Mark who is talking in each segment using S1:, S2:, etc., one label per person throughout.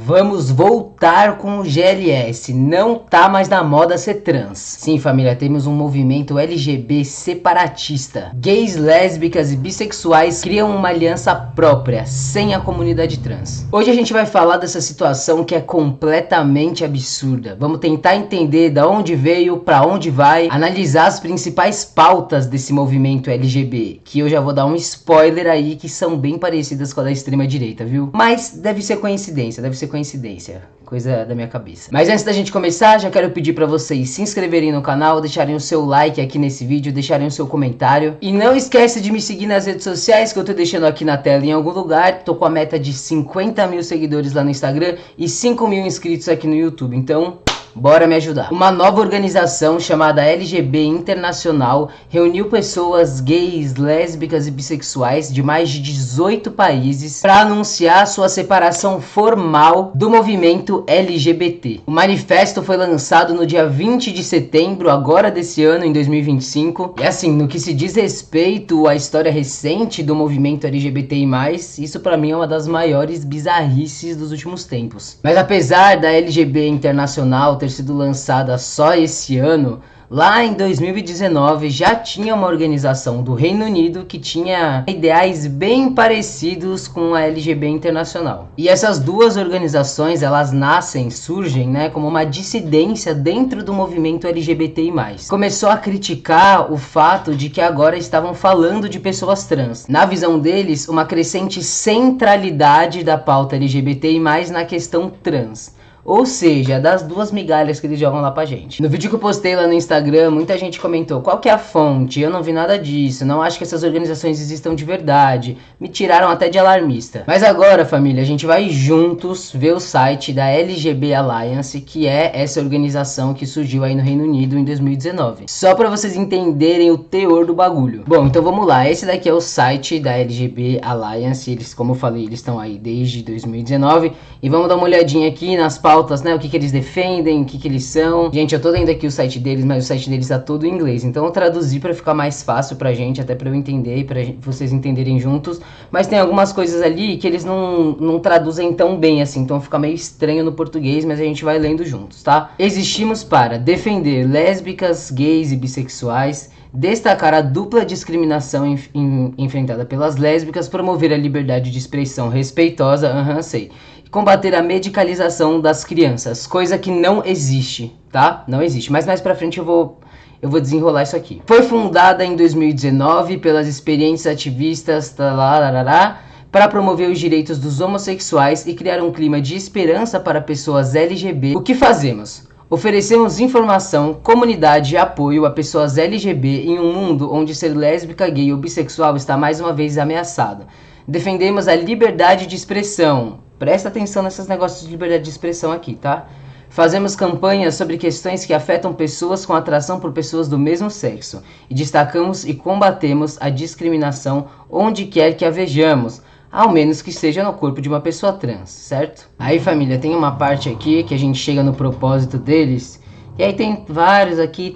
S1: vamos voltar com o GLS, não tá mais na moda ser trans. Sim, família, temos um movimento LGB separatista. Gays, lésbicas e bissexuais criam uma aliança própria, sem a comunidade trans. Hoje a gente vai falar dessa situação que é completamente absurda. Vamos tentar entender da onde veio, pra onde vai, analisar as principais pautas desse movimento LGB, que eu já vou dar um spoiler aí, que são bem parecidas com a da extrema direita, viu? Mas deve ser coincidência, coisa da minha cabeça. Mas antes da gente começar, já quero pedir pra vocês se inscreverem no canal, deixarem o seu like aqui nesse vídeo, deixarem o seu comentário. E não esquece de me seguir nas redes sociais, que eu tô deixando aqui na tela em algum lugar. Tô com a meta de 50 mil seguidores lá no Instagram e 5 mil inscritos aqui no YouTube, então bora me ajudar. Uma nova organização chamada LGB Internacional reuniu pessoas gays, lésbicas e bissexuais de mais de 18 países para anunciar sua separação formal do movimento LGBT. O manifesto foi lançado no dia 20 de setembro, agora desse ano, em 2025. E assim, no que se diz respeito à história recente do movimento LGBTI+, isso pra mim é uma das maiores bizarrices dos últimos tempos. Mas apesar da LGB Internacional ter sido lançada só esse ano, lá em 2019 já tinha uma organização do Reino Unido que tinha ideais bem parecidos com a LGB Internacional. E essas duas organizações, elas surgem, né, como uma dissidência dentro do movimento LGBTI+. Começou a criticar o fato de que agora estavam falando de pessoas trans. Na visão deles, uma crescente centralidade da pauta LGBTI+, na questão trans. Ou seja, das duas migalhas que eles jogam lá pra gente. No vídeo que eu postei lá no Instagram, muita gente comentou: qual que é a fonte? Eu não vi nada disso, não acho que essas organizações existam de verdade. Me tiraram até de alarmista. Mas agora, família, a gente vai juntos ver o site da LGB Alliance, que é essa organização que surgiu aí no Reino Unido em 2019. Só pra vocês entenderem o teor do bagulho. Bom, então vamos lá. Esse daqui é o site da LGB Alliance. Eles, como eu falei, eles estão aí desde 2019. E vamos dar uma olhadinha aqui nas pautas, né, o que eles defendem, o que eles são. Gente, eu tô lendo aqui o site deles, mas o site deles tá todo em inglês, então eu traduzi pra ficar mais fácil pra gente, até pra eu entender e pra vocês entenderem juntos. Mas tem algumas coisas ali que eles não traduzem tão bem assim, então fica meio estranho no português, mas a gente vai lendo juntos, tá? Existimos para defender lésbicas, gays e bissexuais, destacar a dupla discriminação enfrentada pelas lésbicas, promover a liberdade de expressão respeitosa, combater a medicalização das crianças, coisa que não existe, tá? Não existe, mas mais pra frente eu vou desenrolar isso aqui. Foi fundada em 2019 pelas experientes ativistas para promover os direitos dos homossexuais e criar um clima de esperança para pessoas LGBT. O que fazemos? Oferecemos informação, comunidade e apoio a pessoas LGBT em um mundo onde ser lésbica, gay ou bissexual está mais uma vez ameaçado. Defendemos a liberdade de expressão. Presta atenção nesses negócios de liberdade de expressão aqui, tá? Fazemos campanhas sobre questões que afetam pessoas com atração por pessoas do mesmo sexo. E destacamos e combatemos a discriminação onde quer que a vejamos, ao menos que seja no corpo de uma pessoa trans, certo? Aí, família, tem uma parte aqui que a gente chega no propósito deles. E aí tem vários aqui,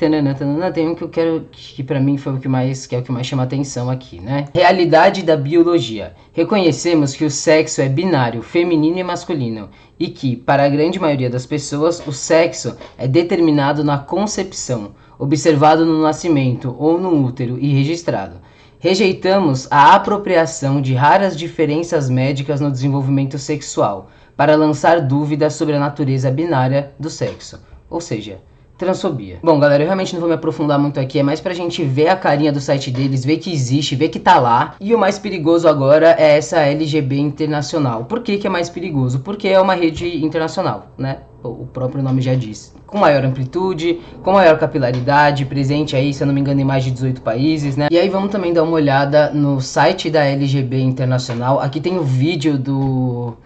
S1: tem um que eu quero, que pra mim foi o que mais chama atenção aqui, né? Realidade da biologia. Reconhecemos que o sexo é binário, feminino e masculino, e que, para a grande maioria das pessoas, o sexo é determinado na concepção, observado no nascimento ou no útero e registrado. Rejeitamos a apropriação de raras diferenças médicas no desenvolvimento sexual, para lançar dúvidas sobre a natureza binária do sexo. Ou seja, transfobia. Bom, galera, eu realmente não vou me aprofundar muito aqui, é mais pra gente ver a carinha do site deles, ver que existe, ver que tá lá. E o mais perigoso agora é essa LGB Internacional. Por que que é mais perigoso? Porque é uma rede internacional, né? O próprio nome já diz. Com maior amplitude, com maior capilaridade, presente aí, se eu não me engano, em mais de 18 países, né? E aí vamos também dar uma olhada no site da LGB Internacional. Aqui tem o vídeo do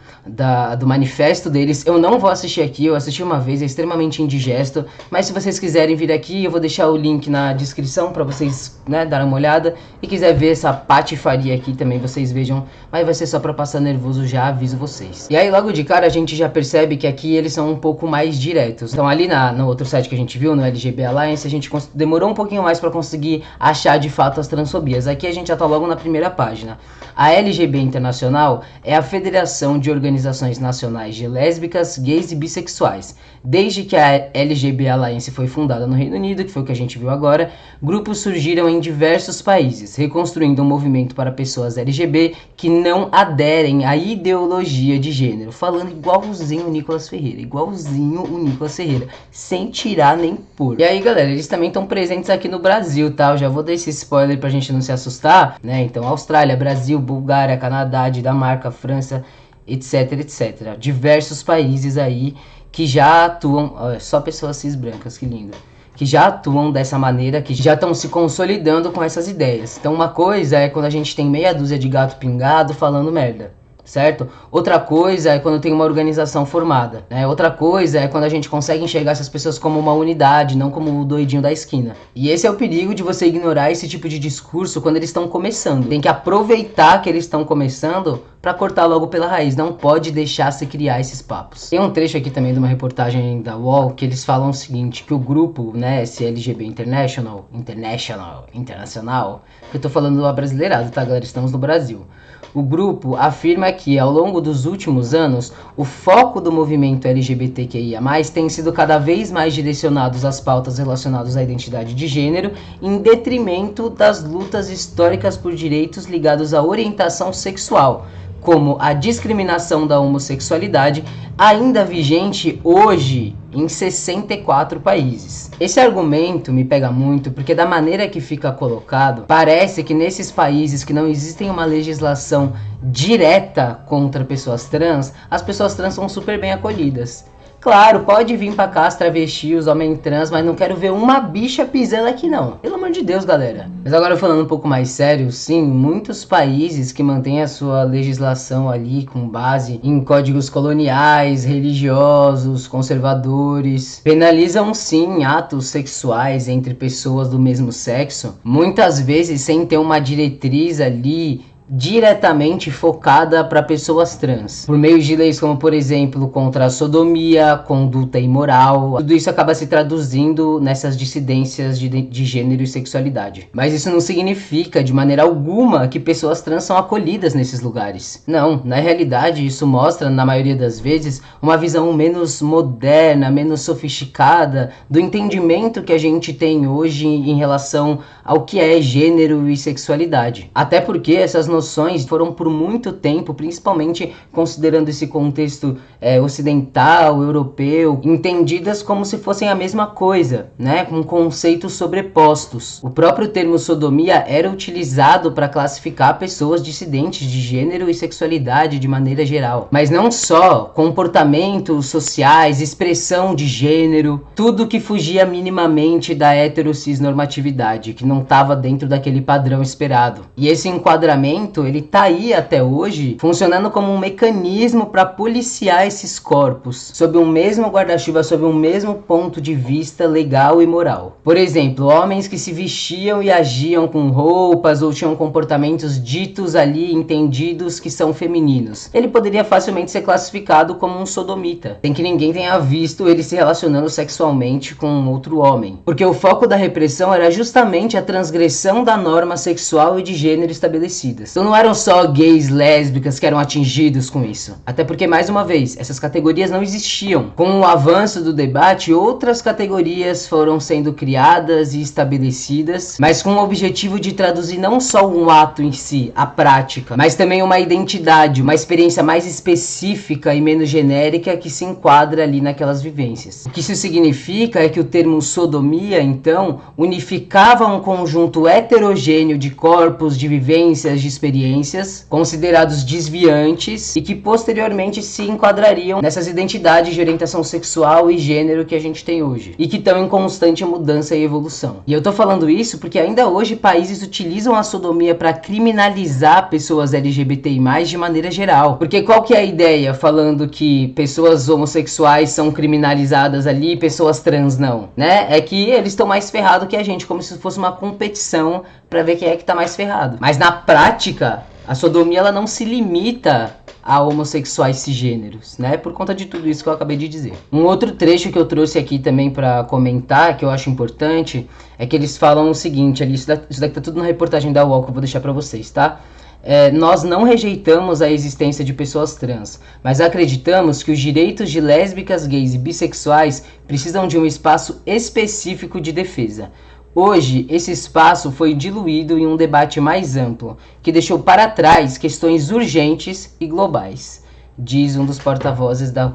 S1: manifesto deles. Eu não vou assistir aqui, eu assisti uma vez, é extremamente indigesto. Mas se vocês quiserem vir aqui, eu vou deixar o link na descrição pra vocês, né, darem uma olhada. E quiser ver essa patifaria aqui também, vocês vejam. Mas vai ser só pra passar nervoso, já aviso vocês. E aí logo de cara a gente já percebe que aqui eles são um pouco pouco mais diretos. Então ali no outro site que a gente viu, no LGB Alliance, a gente demorou um pouquinho mais para conseguir achar de fato as transfobias. Aqui a gente já tá logo na primeira página. A LGB Internacional é a Federação de Organizações Nacionais de Lésbicas, Gays e Bissexuais. Desde que a LGB Alliance foi fundada no Reino Unido, que foi o que a gente viu agora, grupos surgiram em diversos países, reconstruindo um movimento para pessoas LGB que não aderem à ideologia de gênero. Falando igualzinho o Nicolas Ferreira, sem tirar nem pôr. E aí, galera, eles também estão presentes aqui no Brasil, tá? Eu já vou dar esse spoiler pra gente não se assustar, né? Então, Austrália, Brasil, Bulgária, Canadá, Dinamarca, França, etc, etc. Diversos países aí que já atuam, olha, só pessoas cis brancas, que lindo, que já atuam dessa maneira, que já estão se consolidando com essas ideias. Então uma coisa é quando a gente tem meia dúzia de gato pingado falando merda, certo? Outra coisa é quando tem uma organização formada, né? Outra coisa é quando a gente consegue enxergar essas pessoas como uma unidade, não como o doidinho da esquina. E esse é o perigo de você ignorar esse tipo de discurso quando eles estão começando. Tem que aproveitar que eles estão começando para cortar logo pela raiz, não pode deixar se criar esses papos. Tem um trecho aqui também de uma reportagem da UOL que eles falam o seguinte, que o grupo, né, esse LGB International, que eu tô falando abrasileirado, tá, galera? Estamos no Brasil. O grupo afirma que, ao longo dos últimos anos, o foco do movimento LGBTQIA+, tem sido cada vez mais direcionados às pautas relacionadas à identidade de gênero, em detrimento das lutas históricas por direitos ligados à orientação sexual, como a discriminação da homossexualidade, ainda vigente hoje em 64 países. Esse argumento me pega muito porque da maneira que fica colocado, parece que nesses países que não existem uma legislação direta contra pessoas trans, as pessoas trans são super bem acolhidas. Claro, pode vir pra cá as travestis, os homens trans, mas não quero ver uma bicha pisando aqui não. Pelo amor de Deus, galera. Mas agora falando um pouco mais sério, sim, muitos países que mantêm a sua legislação ali com base em códigos coloniais, religiosos, conservadores, penalizam sim atos sexuais entre pessoas do mesmo sexo, muitas vezes sem ter uma diretriz ali diretamente focada para pessoas trans, por meio de leis como, por exemplo, contra a sodomia, conduta imoral. Tudo isso acaba se traduzindo nessas dissidências de gênero e sexualidade. Mas isso não significa de maneira alguma que pessoas trans são acolhidas nesses lugares. Não, na realidade isso mostra, na maioria das vezes, uma visão menos moderna, menos sofisticada do entendimento que a gente tem hoje em relação ao que é gênero e sexualidade. Até porque essas noções foram por muito tempo, principalmente considerando esse contexto ocidental, europeu, entendidas como se fossem a mesma coisa, né, com conceitos sobrepostos. O próprio termo sodomia era utilizado para classificar pessoas dissidentes de gênero e sexualidade de maneira geral, mas não só comportamentos sociais, expressão de gênero, tudo que fugia minimamente da heterocisnormatividade, que não estava dentro daquele padrão esperado. E esse enquadramento, ele tá aí até hoje, funcionando como um mecanismo para policiar esses corpos, sob um mesmo guarda-chuva, sob um mesmo ponto de vista legal e moral. Por exemplo, homens que se vestiam e agiam com roupas ou tinham comportamentos ditos ali, entendidos que são femininos. Ele poderia facilmente ser classificado como um sodomita, sem que ninguém tenha visto ele se relacionando sexualmente com outro homem. Porque o foco da repressão era justamente a transgressão da norma sexual e de gênero estabelecidas. Então não eram só gays, lésbicas que eram atingidos com isso. Até porque, mais uma vez, essas categorias não existiam. Com o avanço do debate, outras categorias foram sendo criadas e estabelecidas, mas com o objetivo de traduzir não só um ato em si, a prática, mas também uma identidade, uma experiência mais específica e menos genérica que se enquadra ali naquelas vivências. O que isso significa é que o termo sodomia, então, unificava um conjunto heterogêneo de corpos, de vivências, de experiências, considerados desviantes e que posteriormente se enquadrariam nessas identidades de orientação sexual e gênero que a gente tem hoje, e que estão em constante mudança e evolução. E eu tô falando isso porque ainda hoje países utilizam a sodomia para criminalizar pessoas LGBTI+, de maneira geral. Porque qual que é a ideia falando que pessoas homossexuais são criminalizadas ali e pessoas trans não, né? É que eles estão mais ferrados que a gente, como se fosse uma competição para ver quem é que tá mais ferrado. Mas na prática, A sodomia ela não se limita a homossexuais cisgêneros, né? Por conta de tudo isso que eu acabei de dizer. Um outro trecho que eu trouxe aqui também para comentar, que eu acho importante, é que eles falam o seguinte, ali, isso daqui tá tudo na reportagem da UOL que eu vou deixar para vocês, tá? Nós não rejeitamos a existência de pessoas trans, mas acreditamos que os direitos de lésbicas, gays e bissexuais precisam de um espaço específico de defesa. Hoje, esse espaço foi diluído em um debate mais amplo, que deixou para trás questões urgentes e globais, diz um dos porta-vozes da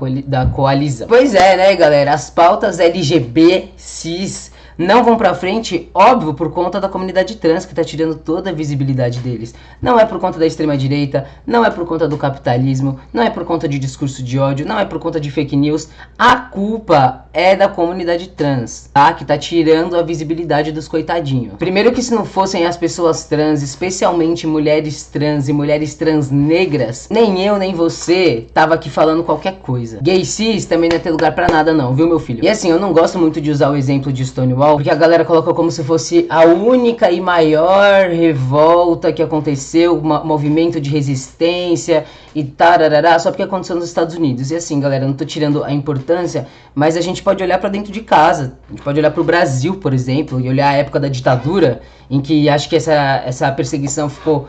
S1: coalizão. Pois é, né, galera? As pautas LGB, cis, não vão pra frente, óbvio, por conta da comunidade trans, que tá tirando toda a visibilidade deles. Não é por conta da extrema-direita, não é por conta do capitalismo, não é por conta de discurso de ódio, não é por conta de fake news. A culpa é da comunidade trans, tá? Que tá tirando a visibilidade dos coitadinhos. Primeiro que se não fossem as pessoas trans, especialmente mulheres trans e mulheres trans negras, nem eu, nem você tava aqui falando qualquer coisa. Gay cis também não ia ter lugar pra nada não, viu, meu filho? E assim, eu não gosto muito de usar o exemplo de Stonewall, porque a galera coloca como se fosse a única e maior revolta que aconteceu, movimento de resistência e tararará, só porque aconteceu nos Estados Unidos. E assim, galera, eu não tô tirando a importância, mas a gente pode olhar pra dentro de casa. A gente pode olhar pro Brasil, por exemplo, e olhar a época da ditadura, em que acho que essa perseguição ficou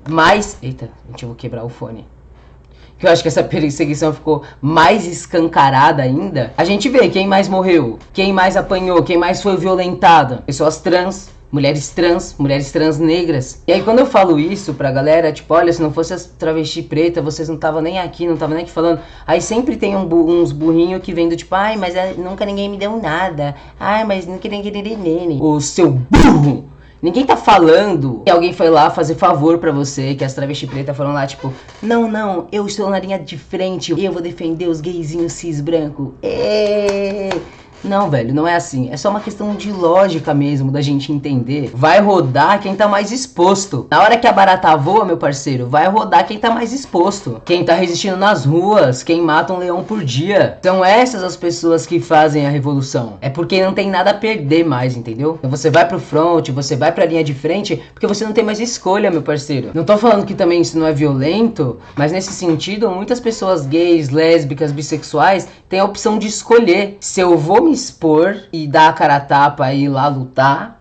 S1: mais... Eita, gente, eu vou quebrar o fone. Que eu acho que essa perseguição ficou mais escancarada ainda. A gente vê quem mais morreu, quem mais apanhou, quem mais foi violentado. Pessoas trans, mulheres trans negras. E aí quando eu falo isso pra galera, tipo, olha, se não fosse as travesti preta, vocês não estavam nem aqui, não estavam nem aqui falando. Aí sempre tem uns burrinhos que vem do tipo, ai, mas nunca ninguém me deu nada. Ai, mas nunca ninguém... O seu burro! Ninguém tá falando que alguém foi lá fazer favor pra você, que as travesti pretas foram lá, tipo, não, eu estou na linha de frente, eu vou defender os gayzinhos cis branco. Não, velho, não é assim. É só uma questão de lógica mesmo, da gente entender. Vai rodar quem tá mais exposto. Na hora que a barata voa, meu parceiro, vai rodar quem tá mais exposto. Quem tá resistindo nas ruas, quem mata um leão por dia. São essas as pessoas que fazem a revolução. É porque não tem nada a perder mais, entendeu? Então você vai pro front, você vai pra linha de frente, porque você não tem mais escolha, meu parceiro. Não tô falando que também isso não é violento, mas nesse sentido, muitas pessoas gays, lésbicas, bissexuais têm a opção de escolher se eu vou me expor e dar a cara a tapa e ir lá lutar,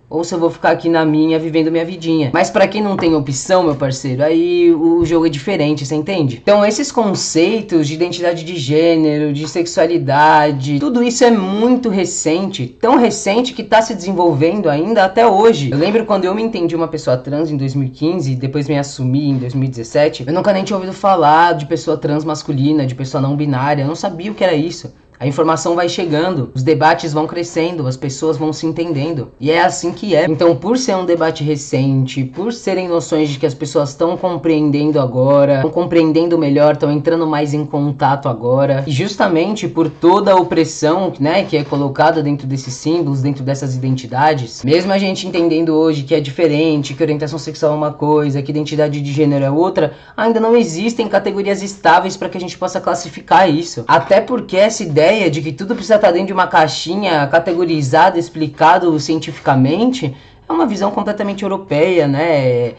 S1: ou se eu vou ficar aqui na minha, vivendo minha vidinha. Mas pra quem não tem opção, meu parceiro, aí o jogo é diferente, você entende? Então esses conceitos de identidade de gênero, de sexualidade, tudo isso é muito recente, tão recente que tá se desenvolvendo ainda até hoje. Eu lembro quando eu me entendi uma pessoa trans em 2015, depois me assumi em 2017, eu nunca nem tinha ouvido falar de pessoa trans masculina, de pessoa não binária, eu não sabia o que era isso. A informação vai chegando, os debates vão crescendo, as pessoas vão se entendendo. E é assim que é. Então, por ser um debate recente, por serem noções de que as pessoas estão compreendendo agora, estão compreendendo melhor, estão entrando mais em contato agora, e justamente por toda a opressão, né, que é colocada dentro desses símbolos, dentro dessas identidades, mesmo a gente entendendo hoje que é diferente, que orientação sexual é uma coisa, que identidade de gênero é outra, ainda não existem categorias estáveis para que a gente possa classificar isso. Até porque essa ideia de que tudo precisa estar dentro de uma caixinha categorizado, explicado cientificamente, é uma visão completamente europeia, né?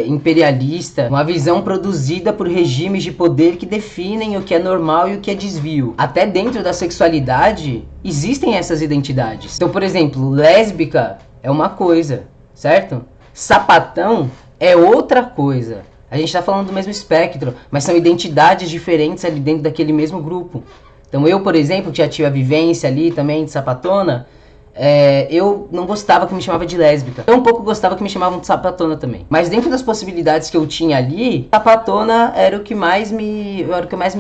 S1: Imperialista, uma visão produzida por regimes de poder que definem o que é normal e o que é desvio. Até dentro da sexualidade existem essas identidades. Então, por exemplo, lésbica é uma coisa, certo? Sapatão é outra coisa. A gente tá falando do mesmo espectro, mas são identidades diferentes ali dentro daquele mesmo grupo. Então eu, por exemplo, que já tive a vivência ali também de sapatona, eu não gostava que me chamava de lésbica. Eu um pouco gostava que me chamavam de sapatona também. Mas dentro das possibilidades que eu tinha ali, sapatona era o que mais me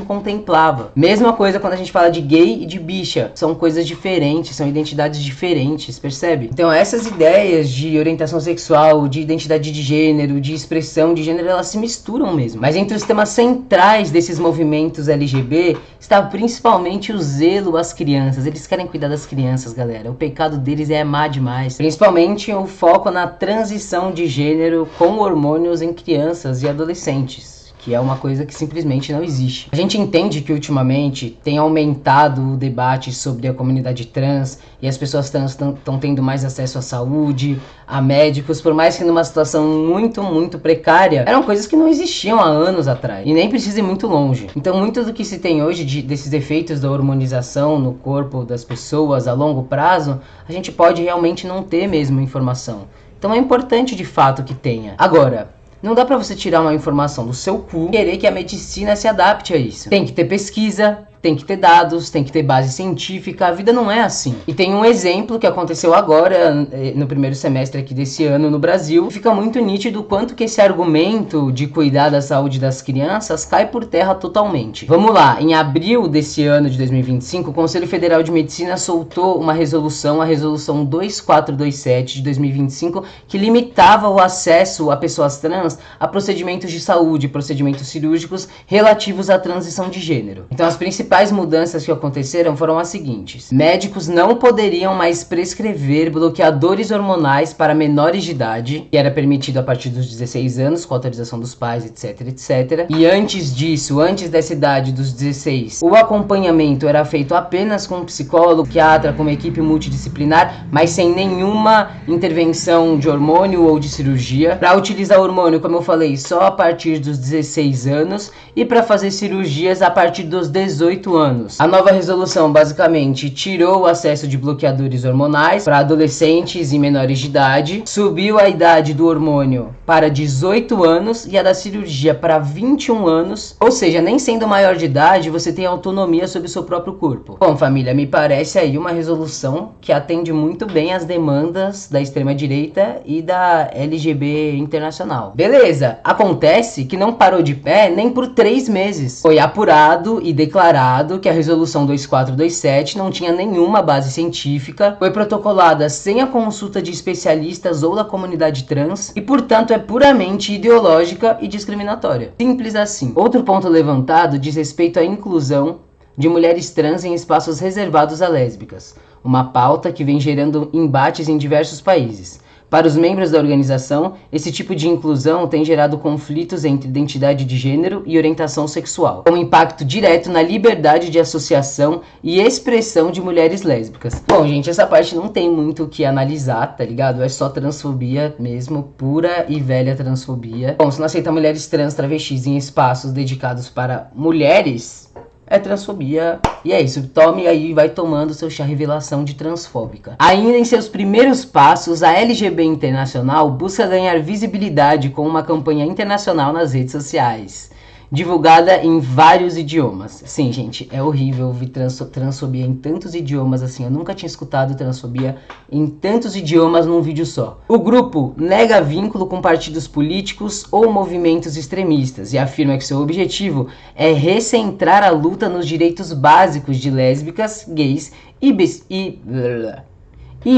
S1: contemplava. Mesma coisa quando a gente fala de gay e de bicha. São coisas diferentes, são identidades diferentes, percebe? Então essas ideias de orientação sexual, de identidade de gênero, de expressão de gênero, elas se misturam mesmo. Mas entre os temas centrais desses movimentos LGB está principalmente o zelo às crianças. Eles querem cuidar das crianças, galera. O pecado deles é amar demais. Principalmente o foco na transição de gênero com hormônios em crianças e adolescentes, que é uma coisa que simplesmente não existe. A gente entende que ultimamente tem aumentado o debate sobre a comunidade trans e as pessoas trans estão tendo mais acesso à saúde, a médicos, por mais que numa situação muito precária, eram coisas que não existiam há anos atrás, e nem precisa ir muito longe. Então muito do que se tem hoje desses efeitos da hormonização no corpo das pessoas a longo prazo, a gente pode realmente não ter mesmo informação. Então é importante de fato que tenha. Agora, não dá pra você tirar uma informação do seu cu e querer que a medicina se adapte a isso. Tem que ter pesquisa, tem que ter dados, tem que ter base científica, a vida não é assim. E tem um exemplo que aconteceu agora, no primeiro semestre aqui desse ano no Brasil, fica muito nítido o quanto que esse argumento de cuidar da saúde das crianças cai por terra totalmente. Vamos lá, em abril desse ano de 2025, o Conselho Federal de Medicina soltou uma resolução, a resolução 2427 de 2025, que limitava o acesso a pessoas trans a procedimentos de saúde, procedimentos cirúrgicos relativos à transição de gênero. Então as principais mudanças que aconteceram foram as seguintes: médicos não poderiam mais prescrever bloqueadores hormonais para menores de idade, que era permitido a partir dos 16 anos, com autorização dos pais, etc. E antes disso, antes dessa idade dos 16, o acompanhamento era feito apenas com um psicólogo, psiquiatra, com uma equipe multidisciplinar, mas sem nenhuma intervenção de hormônio ou de cirurgia. Para utilizar hormônio, como eu falei, só a partir dos 16 anos, e para fazer cirurgias a partir dos 18 anos. A nova resolução basicamente tirou o acesso de bloqueadores hormonais para adolescentes e menores de idade, subiu a idade do hormônio para 18 anos e a da cirurgia para 21 anos, ou seja, nem sendo maior de idade você tem autonomia sobre o seu próprio corpo. Bom, família, me parece aí uma resolução que atende muito bem às demandas da extrema-direita e da LGB internacional. Beleza, acontece que não parou de pé nem por 3 meses. Foi apurado e declarado que a resolução 2427 não tinha nenhuma base científica, foi protocolada sem a consulta de especialistas ou da comunidade trans e, portanto, é puramente ideológica e discriminatória. Simples assim. Outro ponto levantado diz respeito à inclusão de mulheres trans em espaços reservados a lésbicas, uma pauta que vem gerando embates em diversos países. Para os membros da organização, esse tipo de inclusão tem gerado conflitos entre identidade de gênero e orientação sexual, com impacto direto na liberdade de associação e expressão de mulheres lésbicas. Bom, gente, essa parte não tem muito o que analisar, tá ligado? É só transfobia mesmo, pura e velha transfobia. Bom, se não aceita mulheres trans, travestis em espaços dedicados para mulheres, é transfobia. E é isso, tome aí e vai tomando seu chá revelação de transfóbica. Ainda em seus primeiros passos, a LGB Internacional busca ganhar visibilidade com uma campanha internacional nas redes sociais, divulgada em vários idiomas. Sim, gente, é horrível ouvir transfobia em tantos idiomas assim. Eu nunca tinha escutado transfobia em tantos idiomas num vídeo só. O grupo nega vínculo com partidos políticos ou movimentos extremistas e afirma que seu objetivo é recentrar a luta nos direitos básicos de lésbicas, gays e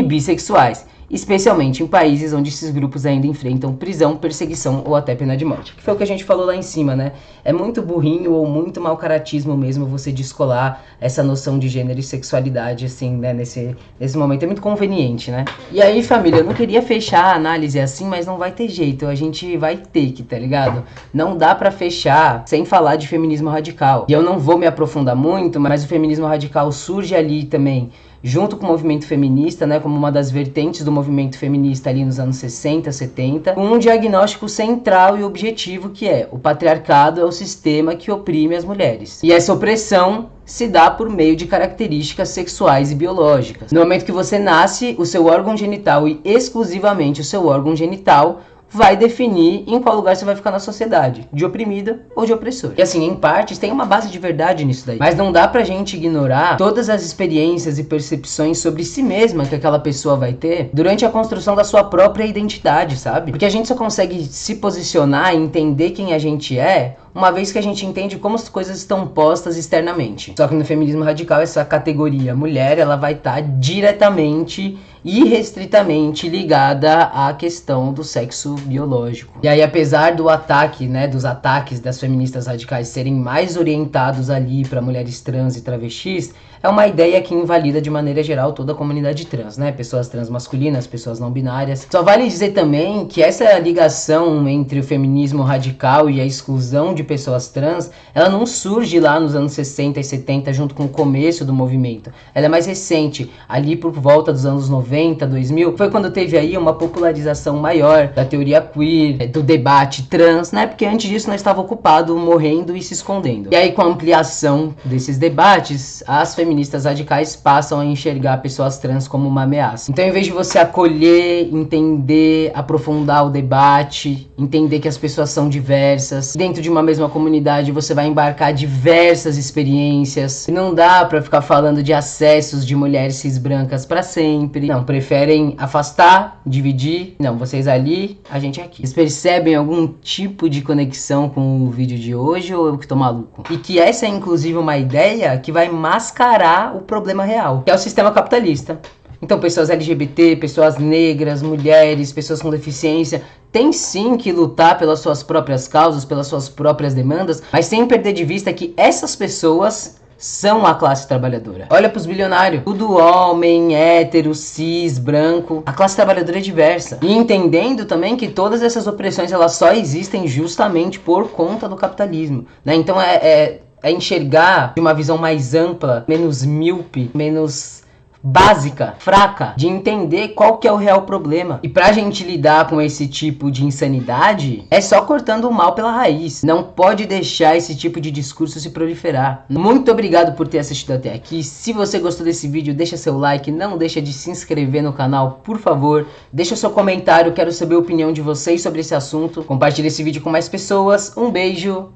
S1: bissexuais, especialmente em países onde esses grupos ainda enfrentam prisão, perseguição ou até pena de morte. Que foi o que a gente falou lá em cima, né? É muito burrinho ou muito mau caratismo mesmo você descolar essa noção de gênero e sexualidade, assim, né? Nesse momento é muito conveniente, né? E aí, família, eu não queria fechar a análise assim, mas não vai ter jeito. A gente vai ter que, tá ligado? Não dá pra fechar sem falar de feminismo radical. E eu não vou me aprofundar muito, mas o feminismo radical surge ali também, junto com o movimento feminista, né, como uma das vertentes do movimento feminista ali nos anos 60, 70, com um diagnóstico central e objetivo que é: o patriarcado é o sistema que oprime as mulheres. E essa opressão se dá por meio de características sexuais e biológicas. No momento que você nasce, o seu órgão genital e exclusivamente o seu órgão genital vai definir em qual lugar você vai ficar na sociedade, de oprimida ou de opressor. E assim, em partes, tem uma base de verdade nisso daí. Mas não dá pra gente ignorar todas as experiências e percepções sobre si mesma que aquela pessoa vai ter durante a construção da sua própria identidade, sabe? Porque a gente só consegue se posicionar e entender quem a gente é uma vez que a gente entende como as coisas estão postas externamente. Só que no feminismo radical, essa categoria mulher, ela vai estar diretamente irrestritamente ligada à questão do sexo biológico. E aí, apesar do ataque, né, dos ataques das feministas radicais serem mais orientados ali para mulheres trans e travestis, é uma ideia que invalida de maneira geral toda a comunidade trans, né? Pessoas trans masculinas, pessoas não binárias. Só vale dizer também que essa ligação entre o feminismo radical e a exclusão de pessoas trans, ela não surge lá nos anos 60 e 70 junto com o começo do movimento. Ela é mais recente, ali por volta dos anos 90, 2000, foi quando teve aí uma popularização maior da teoria queer, do debate trans, né? Porque antes disso nós estávamos ocupados morrendo e se escondendo. E aí com a ampliação desses debates, as feministas radicais passam a enxergar pessoas trans como uma ameaça. Então, em vez de você acolher, entender, aprofundar o debate, entender que as pessoas são diversas, dentro de uma mesma comunidade você vai embarcar diversas experiências. E não dá pra ficar falando de acessos de mulheres cis brancas pra sempre. Não, preferem afastar, dividir. Não, vocês ali, a gente aqui. Vocês percebem algum tipo de conexão com o vídeo de hoje ou eu que tô maluco? E que essa é inclusive uma ideia que vai mascarar o problema real, que é o sistema capitalista. Então, pessoas LGBT, pessoas negras, mulheres, pessoas com deficiência, tem sim que lutar pelas suas próprias causas, pelas suas próprias demandas, mas sem perder de vista que essas pessoas são a classe trabalhadora. Olha pros bilionários, tudo homem, hétero, cis, branco. A classe trabalhadora é diversa. E entendendo também que todas essas opressões, elas só existem justamente por conta do capitalismo, né? Então é enxergar de uma visão mais ampla, menos míope, menos básica, fraca, de entender qual que é o real problema. E pra gente lidar com esse tipo de insanidade, é só cortando o mal pela raiz. Não pode deixar esse tipo de discurso se proliferar. Muito obrigado por ter assistido até aqui. Se você gostou desse vídeo, deixa seu like, não deixa de se inscrever no canal, por favor. Deixa seu comentário, quero saber a opinião de vocês sobre esse assunto. Compartilhe esse vídeo com mais pessoas. Um beijo.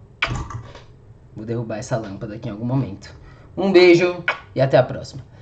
S1: Vou derrubar essa lâmpada aqui em algum momento. Um beijo e até a próxima.